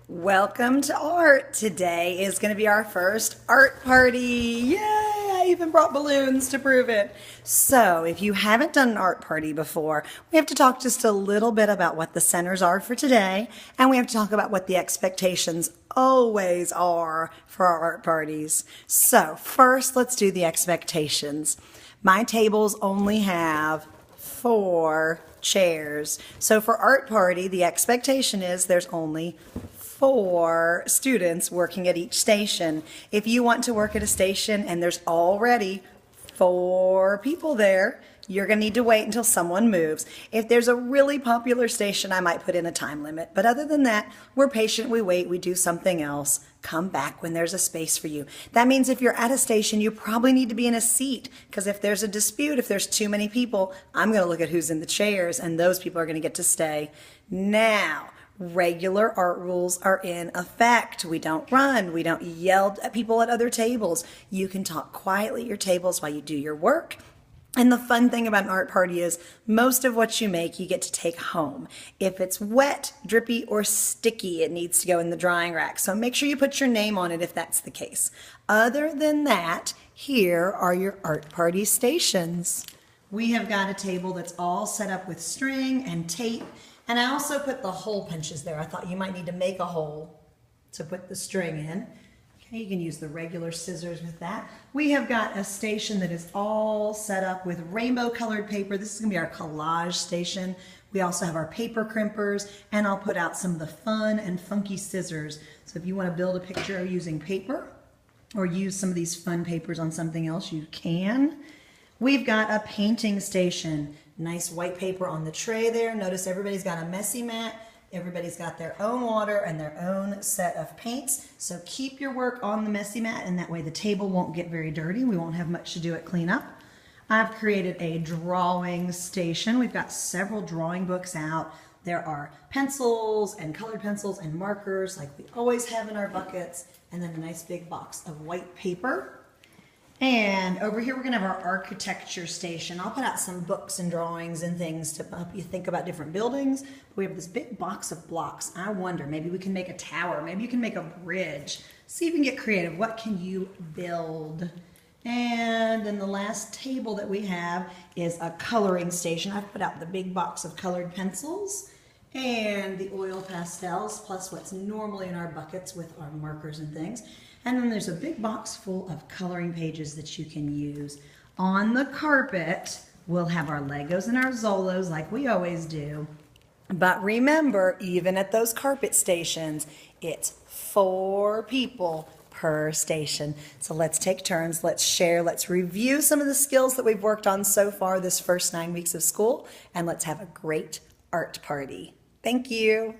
Welcome to art. Today is going to be our first art party. Yay! I even brought balloons to prove it. So if you haven't done an art party before, we have to talk just a little bit about what the centers are for today, and we have to talk about what the expectations always are for our art parties. So first, let's do the expectations. My tables only have 4 chairs. So for art party, the expectation is there's only 4 students working at each station. If you want to work at a station and there's already 4 people there, you're going to need to wait until someone moves. If there's a really popular station, I might put in a time limit. But other than that, we're patient, we wait, we do something else. Come back when there's a space for you. That means if you're at a station, you probably need to be in a seat, because if there's a dispute, if there's too many people, I'm going to look at who's in the chairs, and those people are going to get to stay. Now, regular art rules are in effect. We don't run. We don't yell at people at other tables. You can talk quietly at your tables while you do your work. And the fun thing about an art party is most of what you make you get to take home. If it's wet, drippy, or sticky, it needs to go in the drying rack. So make sure you put your name on it if that's the case. Other than that, here are your art party stations. We have got a table that's all set up with string and tape. And I also put the hole punches there. I thought you might need to make a hole to put the string in. Okay, you can use the regular scissors with that. We have got a station that is all set up with rainbow colored paper. This is gonna be our collage station. We also have our paper crimpers, and I'll put out some of the fun and funky scissors. So if you wanna build a picture using paper or use some of these fun papers on something else, you can. We've got a painting station. Nice white paper on the tray there. Notice everybody's got a messy mat. Everybody's got their own water and their own set of paints. So keep your work on the messy mat, and that way the table won't get very dirty. We won't have much to do at cleanup. I've created a drawing station. We've got several drawing books out. There are pencils and colored pencils and markers like we always have in our buckets, and then a nice big box of white paper. And over here we're going to have our architecture station. I'll put out some books and drawings and things to help you think about different buildings. We have this big box of blocks. I wonder, maybe we can make a tower. Maybe you can make a bridge. See if you can get creative. What can you build? And then the last table that we have is a coloring station. I've put out the big box of colored pencils and the oil pastels, plus what's normally in our buckets with our markers and things. And then there's a big box full of coloring pages that you can use. On the carpet, we'll have our Legos and our Zolos like we always do. But remember, even at those carpet stations, it's 4 people per station. So let's take turns, let's share, let's review some of the skills that we've worked on so far this first 9 weeks of school, and let's have a great art party. Thank you.